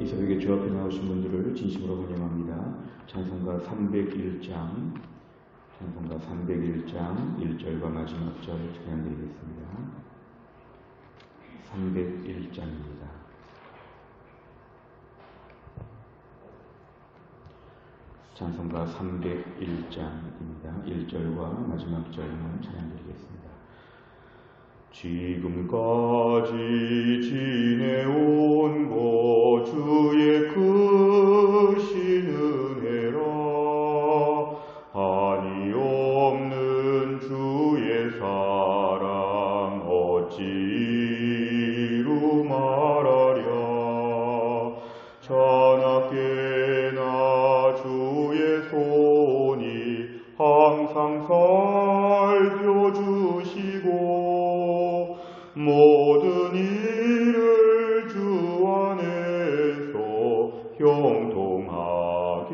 이 새벽에 주 앞에 나오신 분들을 진심으로 환영합니다. 찬송가 301장 1절과 마지막 절 찬양드리겠습니다. 301장입니다. 찬송가 301장입니다. 1절과 마지막 절만 찬양드리겠습니다. 지금까지 지내온 것 주의 크신 은혜라. 한이 없는 주의 사랑 어찌 이루 말하랴. 자나깨나 주의 손이 항상 살펴주시고 모든 일을 주 안에서 형통하게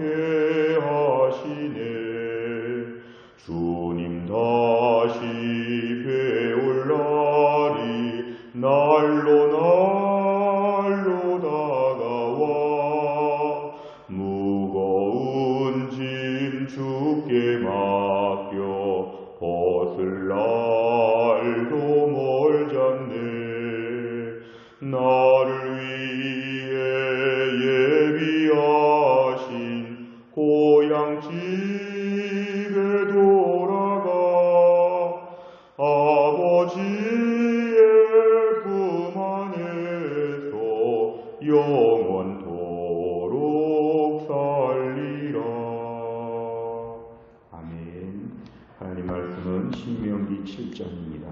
하시네. 주님 다시 배울 날이 날로 다가와 무거운 짐 주께 맡겨 벗을 날도 멀잖네. 나를 위해 예비하신 고향 집에 돌아가 아버지의 품 안에서 영원토록 살리라. 아멘. 하나님 말씀은 신명기 7장입니다.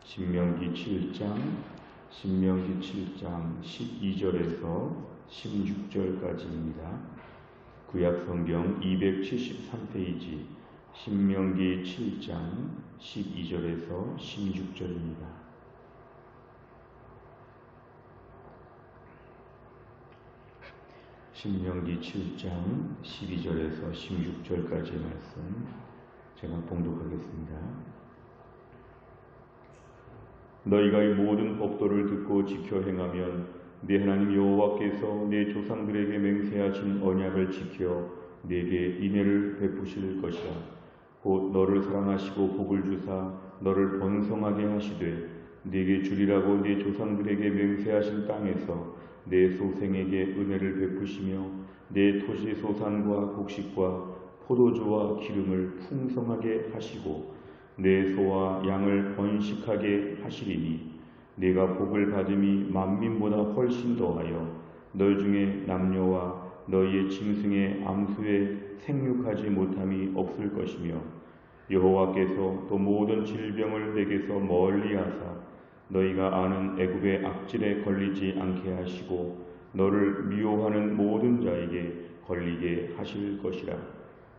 신명기 7장 12절에서 16절까지입니다. 구약성경 273페이지 신명기 7장 12절에서 16절입니다. 신명기 7장 12절에서 16절까지의 말씀 제가 봉독하겠습니다. 너희가 이 모든 법도를 듣고 지켜 행하면 네 하나님 여호와께서 네 조상들에게 맹세하신 언약을 지켜 네게 인애를 베푸실 것이라. 곧 너를 사랑하시고 복을 주사 너를 번성하게 하시되 네게 주리라고 네 조상들에게 맹세하신 땅에서 내 소생에게 은혜를 베푸시며 내 토지 소산과 곡식과 포도주와 기름을 풍성하게 하시고 내 소와 양을 번식하게 하시리니 네가 복을 받음이 만민보다 훨씬 더하여 너 중에 남녀와 너희의 짐승의 암수에 생육하지 못함이 없을 것이며 여호와께서 또 모든 질병을 내게서 멀리하사 너희가 아는 애굽의 악질에 걸리지 않게 하시고 너를 미워하는 모든 자에게 걸리게 하실 것이라.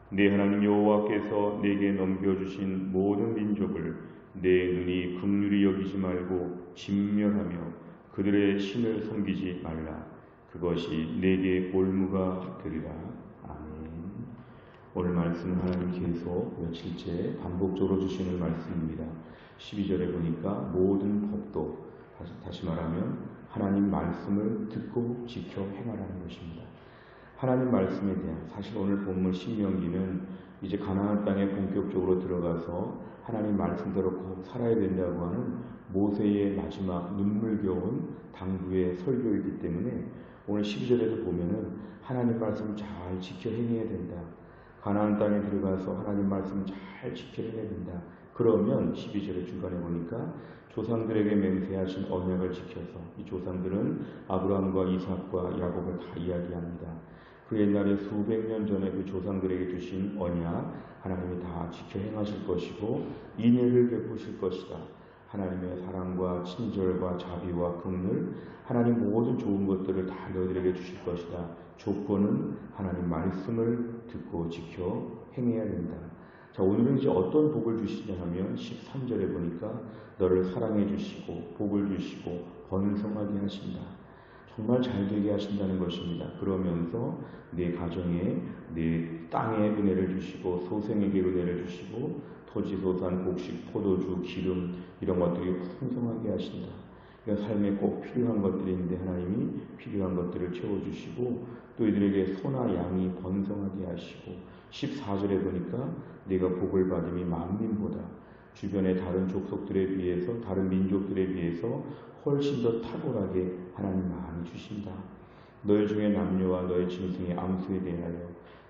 네 하나님 여호와께서 네게 넘겨주신 모든 민족을 내 눈이 긍휼히 여기지 말고 진멸하며 그들의 신을 섬기지 말라. 그것이 네게 올무가 되리라. 아멘. 오늘 말씀은 하나님 계속 며칠째 반복적으로 주시는 말씀입니다. 12절에 보니까 모든 법도, 다시 말하면 하나님 말씀을 듣고 지켜 행하라는 것입니다. 하나님 말씀에 대한, 사실 오늘 본문 신명기는 이제 가나안 땅에 본격적으로 들어가서 하나님 말씀대로 꼭 살아야 된다고 하는 모세의 마지막 눈물겨운 당부의 설교이기 때문에 오늘 12절에도 보면은 하나님 말씀 잘 지켜 행해야 된다. 가나안 땅에 들어가서 하나님 말씀 잘 지켜 행해야 된다. 그러면 12절의 중간에 보니까 조상들에게 맹세하신 언약을 지켜서, 이 조상들은 아브라함과 이삭과 야곱을 다 이야기합니다. 그 옛날에 수백 년 전에 그 조상들에게 주신 언약 하나님이 다 지켜 행하실 것이고 인애를 베푸실 것이다. 하나님의 사랑과 친절과 자비와 긍휼, 하나님 모든 좋은 것들을 다 너희들에게 주실 것이다. 조건은 하나님 말씀을 듣고 지켜 행해야 된다. 자, 오늘은 이제 어떤 복을 주시냐 하면 13절에 보니까 너를 사랑해 주시고 복을 주시고 번성하게 하신다. 정말 잘 되게 하신다는 것입니다. 그러면서 내 가정에, 내 땅에 은혜를 주시고 소생에게 은혜를 주시고 토지소산, 곡식, 포도주, 기름 이런 것들이 풍성하게 하신다. 그러니까 삶에 꼭 필요한 것들이 있는데 하나님이 필요한 것들을 채워주시고 또 이들에게 소나 양이 번성하게 하시고 14절에 보니까 내가 복을 받음이 만민보다 주변의 다른 족속들에 비해서 다른 민족들에 비해서 훨씬 더 탁월하게 하나님 많이 주신다. 너희 중에 남녀와 너희 짐승의 암수에 대하여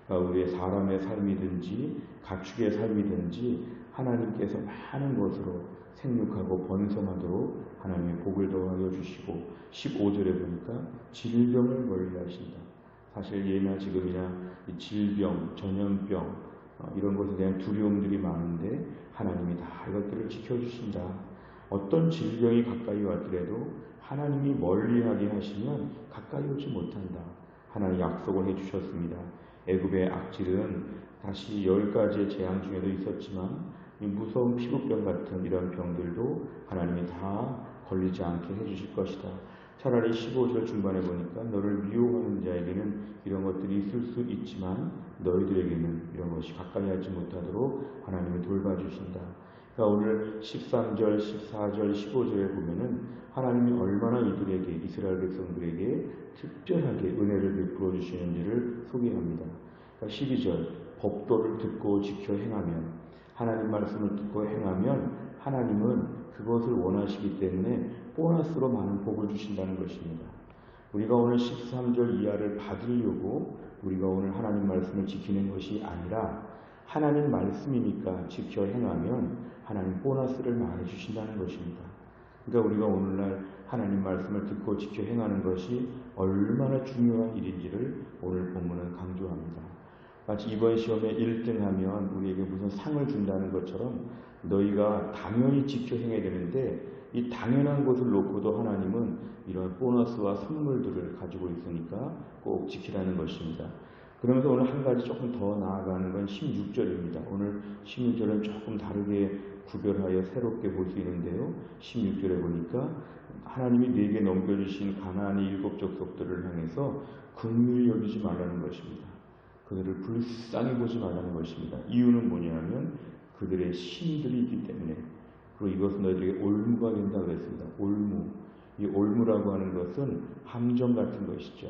우리의 사람의 삶이든지 가축의 삶이든지 하나님께서 많은 것으로 생육하고 번성하도록 하나님의 복을 더하여 주시고 15절에 보니까 질병을 멀리 하신다. 사실 예나 지금이나 질병, 전염병 이런 것에 대한 두려움들이 많은데 하나님이 다 이것들을 지켜주신다. 어떤 질병이 가까이 왔더라도 하나님이 멀리하게 하시면 가까이 오지 못한다. 하나님 약속을 해주셨습니다. 애굽의 악질은 다시 10가지의 재앙 중에도 있었지만 이 무서운 피부병 같은 이런 병들도 하나님이 다 걸리지 않게 해주실 것이다. 차라리 15절 중반에 보니까 너를 미워하는 자에게는 이런 것들이 있을 수 있지만 너희들에게는 이런 것이 가까이 하지 못하도록 하나님이 돌봐주신다. 그러니까 오늘 13절, 14절, 15절에 보면은 하나님이 얼마나 이들에게 이스라엘 백성들에게 특별하게 은혜를 베풀어 주시는지를 소개합니다. 그러니까 12절 법도를 듣고 지켜 행하면 하나님 말씀을 듣고 행하면 하나님은 그것을 원하시기 때문에 보너스로 많은 복을 주신다는 것입니다. 우리가 오늘 13절 이하를 받으려고 우리가 오늘 하나님 말씀을 지키는 것이 아니라 하나님 말씀이니까 지켜 행하면 하나님 보너스를 많이 주신다는 것입니다. 그러니까 우리가 오늘날 하나님 말씀을 듣고 지켜 행하는 것이 얼마나 중요한 일인지를 오늘 본문은 강조합니다. 마치 이번 시험에 1등하면 우리에게 무슨 상을 준다는 것처럼 너희가 당연히 지켜 행해야 되는데 이 당연한 것을 놓고도 하나님은 이런 보너스와 선물들을 가지고 있으니까 꼭 지키라는 것입니다. 그러면서 오늘 한 가지 조금 더 나아가는 건 16절입니다. 오늘 16절은 조금 다르게 구별하여 새롭게 볼 수 있는데요. 16절에 보니까 하나님이 네게 넘겨주신 가나안의 7 족속들을 향해서 긍휼히 여기지 말라는 것입니다. 그들을 불쌍히 보지 말라는 것입니다. 이유는 뭐냐면 그들의 신들이 있기 때문에. 그리고 이것은 너희들에게 올무가 된다고 그랬습니다. 올무. 이 올무라고 하는 것은 함정 같은 것이죠.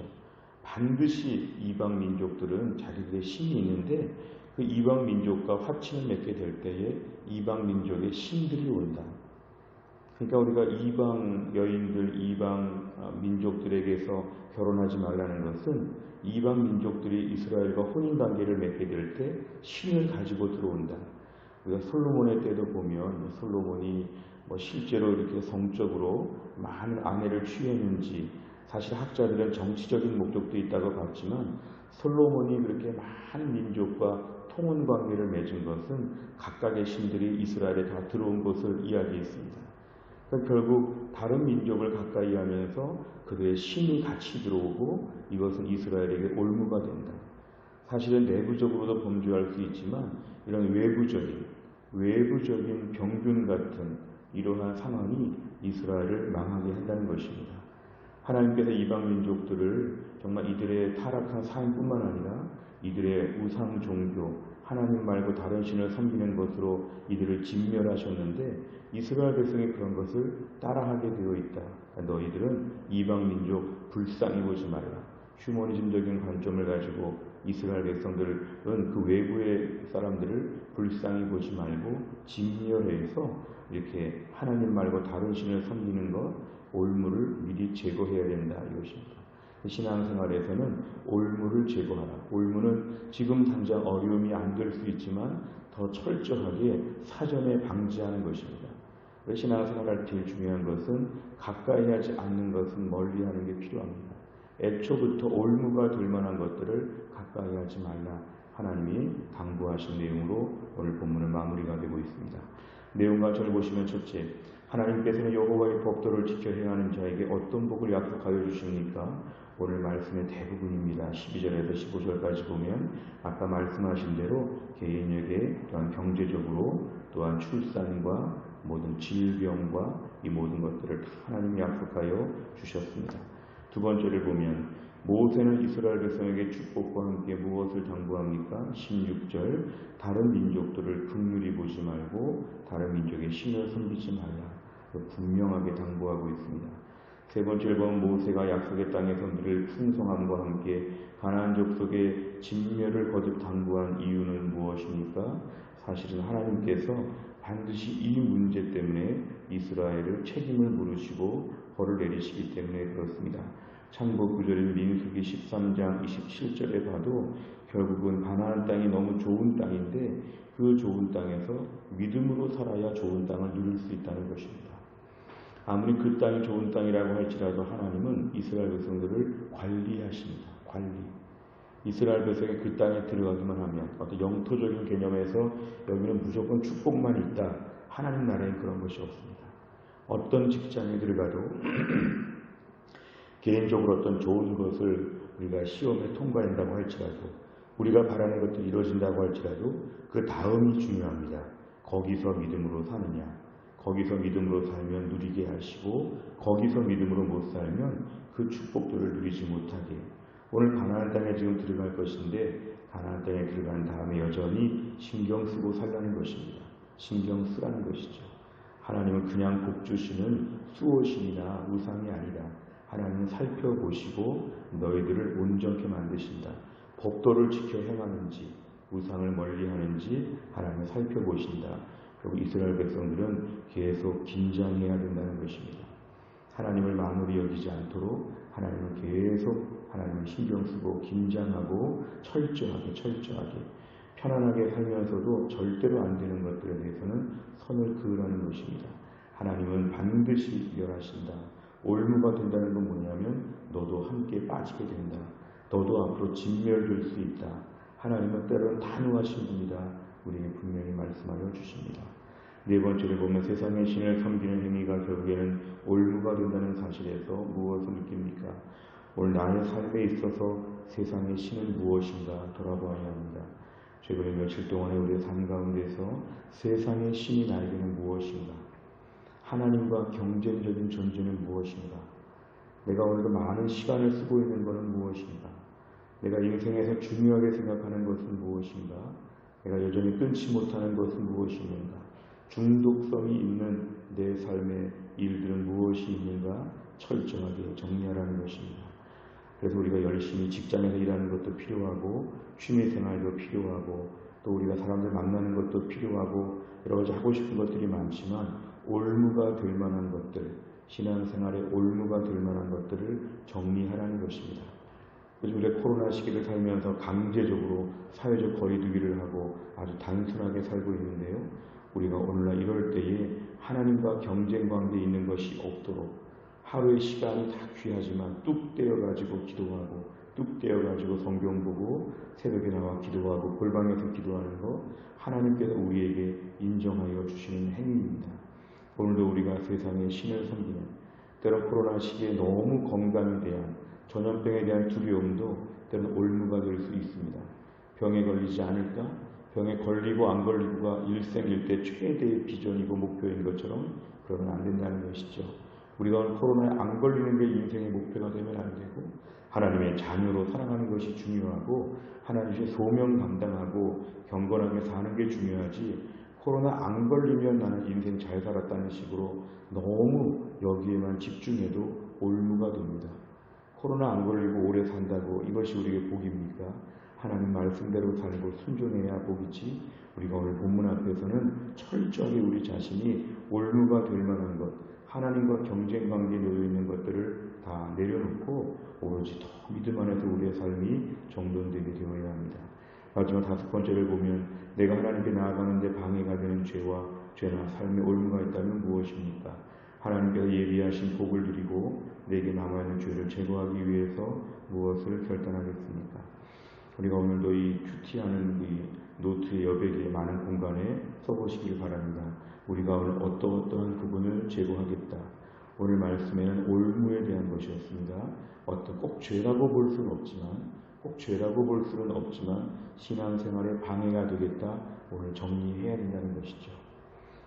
반드시 이방 민족들은 자기들의 신이 있는데 그 이방 민족과 화친을 맺게 될 때에 이방 민족의 신들이 온다. 그러니까 우리가 이방 여인들, 이방 민족들에게서 결혼하지 말라는 것은 이방 민족들이 이스라엘과 혼인관계를 맺게 될 때 신을 가지고 들어온다. 우리가 솔로몬의 때도 보면 솔로몬이 실제로 이렇게 성적으로 많은 아내를 취했는지 사실 학자들은 정치적인 목적도 있다고 봤지만 솔로몬이 그렇게 많은 민족과 통혼 관계를 맺은 것은 각각의 신들이 이스라엘에 다 들어온 것을 이야기했습니다. 그러니까 결국 다른 민족을 가까이 하면서 그들의 신이 같이 들어오고 이것은 이스라엘에게 올무가 된다. 사실은 내부적으로도 범죄할 수 있지만 이런 외부적인 병균 같은 이러한 상황이 이스라엘을 망하게 한다는 것입니다. 하나님께서 이방 민족들을 정말 이들의 타락한 삶뿐만 아니라 이들의 우상 종교, 하나님 말고 다른 신을 섬기는 것으로 이들을 진멸하셨는데 이스라엘 백성이 그런 것을 따라하게 되어 있다. 너희들은 이방 민족 불쌍히 보지 말라. 휴머니즘적인 관점을 가지고 이스라엘 백성들은 그 외부의 사람들을 불쌍히 보지 말고 진멸해서 이렇게 하나님 말고 다른 신을 섬기는 것, 올무를 미리 제거해야 된다 이것입니다. 신앙생활에서는 올무를 제거하라. 올무는 지금 당장 어려움이 안 될 수 있지만 더 철저하게 사전에 방지하는 것입니다. 신앙생활할 때 제일 중요한 것은 가까이 하지 않는 것은 멀리하는 게 필요합니다. 애초부터 올무가 될 만한 것들을 가까이 하지 말라. 하나님이 당부하신 내용으로 오늘 본문은 마무리가 되고 있습니다. 내용 가운데 보시면 첫째, 하나님께서는 여호와의 법도를 지켜 행하는 자에게 어떤 복을 약속하여 주십니까? 오늘 말씀의 대부분입니다. 12절에서 15절까지 보면 아까 말씀하신 대로 개인에게 또한 경제적으로 또한 출산과 모든 질병과 이 모든 것들을 하나님이 약속하여 주셨습니다. 두 번째를 보면 모세는 이스라엘 백성에게 축복과 함께 무엇을 당부합니까? 16절 다른 민족들을 긍휼히 보지 말고 다른 민족의 신을 섬기지 말라. 분명하게 당부하고 있습니다. 세 번째로 보면 모세가 약속의 땅에서 누릴 풍성함과 함께 가나안 족속의 진멸을 거듭 당부한 이유는 무엇입니까? 사실은 하나님께서 반드시 이 문제 때문에 이스라엘을 책임을 물으시고 벌을 내리시기 때문에 그렇습니다. 참고 구절인 민수기 13장 27절에 봐도 결국은 가나안 땅이 너무 좋은 땅인데 그 좋은 땅에서 믿음으로 살아야 좋은 땅을 누릴 수 있다는 것입니다. 아무리 그 땅이 좋은 땅이라고 할지라도 하나님은 이스라엘 백성들을 관리하십니다. 관리. 이스라엘 백성이 그 땅에 들어가기만 하면 어떤 영토적인 개념에서 여기는 무조건 축복만 있다. 하나님 나라엔 그런 것이 없습니다. 어떤 직장에 들어가도 개인적으로 어떤 좋은 것을 우리가 시험에 통과한다고 할지라도 우리가 바라는 것들이 이루어진다고 할지라도 그 다음이 중요합니다. 거기서 믿음으로 사느냐. 거기서 믿음으로 살면 누리게 하시고 거기서 믿음으로 못 살면 그 축복들을 누리지 못하게. 오늘 가나안 땅에 지금 들어갈 것인데 가나안 땅에 들어간 다음에 여전히 신경 쓰고 살라는 것입니다. 신경 쓰라는 것이죠. 하나님은 그냥 복 주시는 수호신이나 우상이 아니라 하나님은 살펴보시고 너희들을 온전케 만드신다. 법도를 지켜 행하는지 우상을 멀리하는지 하나님은 살펴보신다. 그리고 이스라엘 백성들은 계속 긴장해야 된다는 것입니다. 하나님을 만물이 여기지 않도록 하나님은 계속 하나님을 신경 쓰고 긴장하고 철저하게 편안하게 살면서도 절대로 안 되는 것들에 대해서는 선을 그으라는 것입니다. 하나님은 반드시 멸하신다. 올무가 된다는 건 뭐냐면 너도 함께 빠지게 된다. 너도 앞으로 진멸될 수 있다. 하나님은 때로는 단호하신 분이다. 우리에게 분명히 말씀하여 주십니다. 네 번째로 보면 세상의 신을 섬기는 행위가 결국에는 올무가 된다는 사실에서 무엇을 느낍니까? 오늘 나의 삶에 있어서 세상의 신은 무엇인가 돌아보아야 합니다. 최근에 며칠 동안에 우리의 삶 가운데서 세상의 신이 나에게는 무엇인가? 하나님과 경쟁적인 존재는 무엇인가? 내가 오늘도 많은 시간을 쓰고 있는 것은 무엇인가? 내가 인생에서 중요하게 생각하는 것은 무엇인가? 내가 여전히 끊지 못하는 것은 무엇인가? 중독성이 있는 내 삶의 일들은 무엇이 있는가? 철저하게 정리하라는 것입니다. 그래서 우리가 열심히 직장에서 일하는 것도 필요하고 취미생활도 필요하고 또 우리가 사람들 만나는 것도 필요하고 여러 가지 하고 싶은 것들이 많지만 올무가 될 만한 것들, 신앙생활에 올무가 될 만한 것들을 정리하라는 것입니다. 요즘 우리가 코로나 시기를 살면서 강제적으로 사회적 거리두기를 하고 아주 단순하게 살고 있는데요. 우리가 오늘날 이럴 때에 하나님과 경쟁 관계에 있는 것이 없도록 하루의 시간이 다 귀하지만 뚝 떼어가지고 기도하고 뚝 떼어가지고 성경 보고 새벽에 나와 기도하고 골방에서 기도하는 것 하나님께서 우리에게 인정하여 주시는 행위입니다. 오늘도 우리가 세상의 신을 섬기는 때로 코로나 시기에 너무 건강에 대한 전염병에 대한 두려움도 때로는 올무가 될 수 있습니다. 병에 걸리지 않을까? 병에 걸리고 안 걸리고가 일생일대 최대의 비전이고 목표인 것처럼 그러면 안 된다는 것이죠. 우리가 오늘 코로나에 안 걸리는 게 인생의 목표가 되면 안 되고 하나님의 자녀로 살아가는 것이 중요하고 하나님의 소명 감당하고 경건하게 사는 게 중요하지 코로나 안 걸리면 나는 인생 잘 살았다는 식으로 너무 여기에만 집중해도 올무가 됩니다. 코로나 안 걸리고 오래 산다고 이것이 우리에게 복입니까? 하나님 말씀대로 살고 순종해야 복이지 우리가 오늘 본문 앞에서는 철저하게 우리 자신이 올무가 될 만한 것 하나님과 경쟁 관계에 놓여 있는 것들을 다 내려놓고 오로지 더 믿음 안에서 우리의 삶이 정돈되게 되어야 합니다. 마지막 다섯 번째를 보면 내가 하나님께 나아가는데 방해가 되는 죄나 삶의 올무가 있다면 무엇입니까? 하나님께서 예비하신 복을 누리고 내게 남아있는 죄를 제거하기 위해서 무엇을 결단하겠습니까? 우리가 오늘도 이 큐티하는 이 노트의 여백에 많은 공간에 써보시길 바랍니다. 우리가 오늘 어떠한 부분을 제거하겠다. 오늘 말씀에는 올무에 대한 것이었습니다. 꼭 죄라고 볼 수는 없지만 신앙생활에 방해가 되겠다. 오늘 정리해야 된다는 것이죠.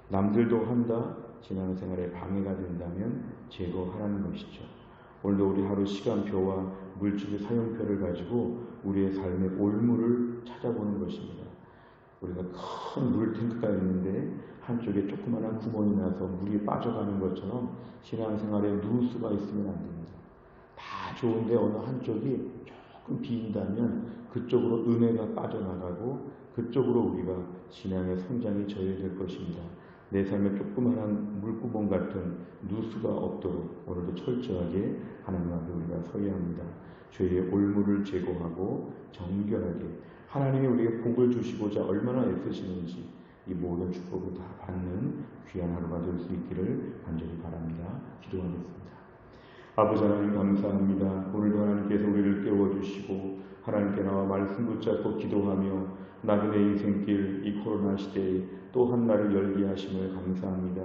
남들도 한다. 신앙생활에 방해가 된다면 제거하라는 것이죠. 오늘도 우리 하루 시간표와 물질의 사용표를 가지고 우리의 삶의 올무를 찾아보는 것입니다. 우리가 큰 물탱크가 있는데 한쪽에 조그마한 구멍이 나서 물이 빠져가는 것처럼 신앙생활에 누수가 있으면 안 됩니다. 다 좋은데 어느 한쪽이 조금 비인다면 그쪽으로 은혜가 빠져나가고 그쪽으로 우리가 신앙의 성장이 저해될 것입니다. 내 삶에 조그마한 물구멍 같은 누수가 없도록 오늘도 철저하게 하나님 앞에 우리가 서야 합니다. 죄의 올무를 제거하고 정결하게 하나님이 우리에게 복을 주시고자 얼마나 애쓰시는지 이 모든 축복을 다 받는 귀한 하루가 될 수 있기를 간절히 바랍니다. 기도하겠습니다. 아버지 하나님 감사합니다. 오늘도 하나님께서 우리를 깨워주시고 하나님께 나와 말씀 붙잡고 기도하며 나그네 인생길 이 코로나 시대에 또 한 날을 열게 하심을 감사합니다.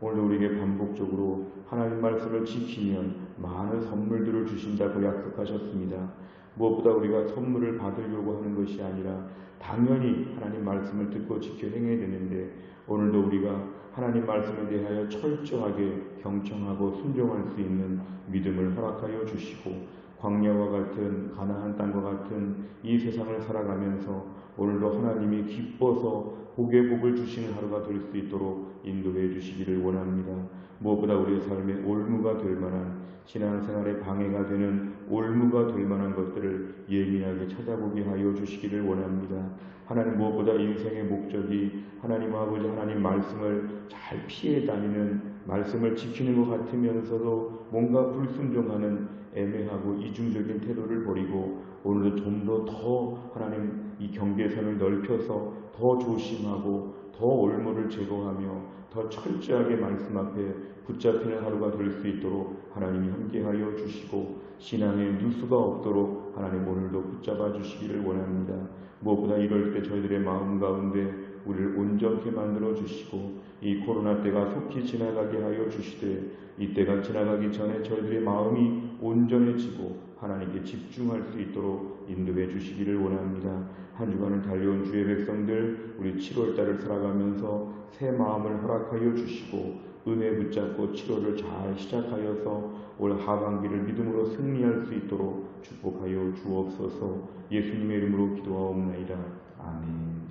오늘도 우리에게 반복적으로 하나님 말씀을 지키면 많은 선물들을 주신다고 약속하셨습니다. 무엇보다 우리가 선물을 받으려고 하는 것이 아니라 당연히 하나님 말씀을 듣고 지켜 행해야 되는데 오늘도 우리가 하나님 말씀에 대하여 철저하게 경청하고 순종할 수 있는 믿음을 허락하여 주시고 광야와 같은 가나안 땅과 같은 이 세상을 살아가면서 오늘도 하나님이 기뻐서 복의 복을 주시는 하루가 될 수 있도록 인도해 주시기를 원합니다. 무엇보다 우리의 삶에 올무가 될 만한 신앙생활에 방해가 되는 올무가 될 만한 것들을 예민하게 찾아보게 하여 주시기를 원합니다. 하나님 무엇보다 인생의 목적이 하나님 아버지 하나님 말씀을 잘 피해 다니는 말씀을 지키는 것 같으면서도 뭔가 불순종하는 애매하고 이중적인 태도를 버리고 오늘도 좀 더 하나님 이 경계선을 넓혀서 더 조심하고 더 올무를 제거하며 더 철저하게 말씀 앞에 붙잡히는 하루가 될 수 있도록 하나님이 함께하여 주시고 신앙의 누수가 없도록 하나님 오늘도 붙잡아 주시기를 원합니다. 무엇보다 이럴 때 저희들의 마음 가운데 우리를 온전케 만들어 주시고 이 코로나 때가 속히 지나가게 하여 주시되 이 때가 지나가기 전에 저희들의 마음이 온전해지고 하나님께 집중할 수 있도록 인도해 주시기를 원합니다. 한 주간을 달려온 주의 백성들 우리 7월달을 살아가면서 새 마음을 허락하여 주시고 은혜 붙잡고 7월을 잘 시작하여서 올 하반기를 믿음으로 승리할 수 있도록 축복하여 주옵소서. 예수님의 이름으로 기도하옵나이다. 아멘.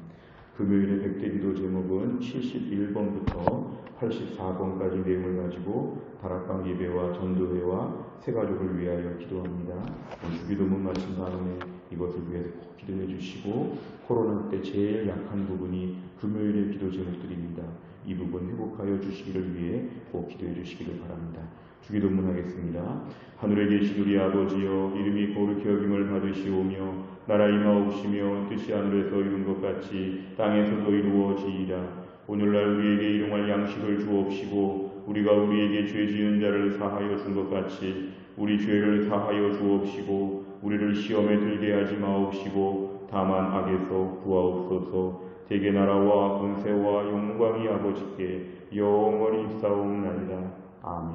금요일의 백대기도 제목은 71번부터 84번까지 내용을 가지고 다락방 예배와 전도회와 새가족을 위하여 기도합니다. 주기도문 마친 다음에 이것을 위해서 꼭 기도해 주시고 코로나 때 제일 약한 부분이 금요일의 기도 제목들입니다. 이 부분 회복하여 주시기를 위해 꼭 기도해 주시기를 바랍니다. 주기도문 하겠습니다. 하늘에 계신 우리 아버지여 이름이 거룩히 여김을 받으시오며 나라 임하옵시며 뜻이 하늘에서 이룬 것 같이 땅에서도 이루어지이다. 오늘날 우리에게 일용할 양식을 주옵시고 우리가 우리에게 죄 지은 자를 사하여 준 것 같이 우리 죄를 사하여 주옵시고 우리를 시험에 들게 하지 마옵시고 다만 악에서 구하옵소서. 대개 나라와 권세와 영광이 아버지께 영원히 있사옵나이다. 아멘.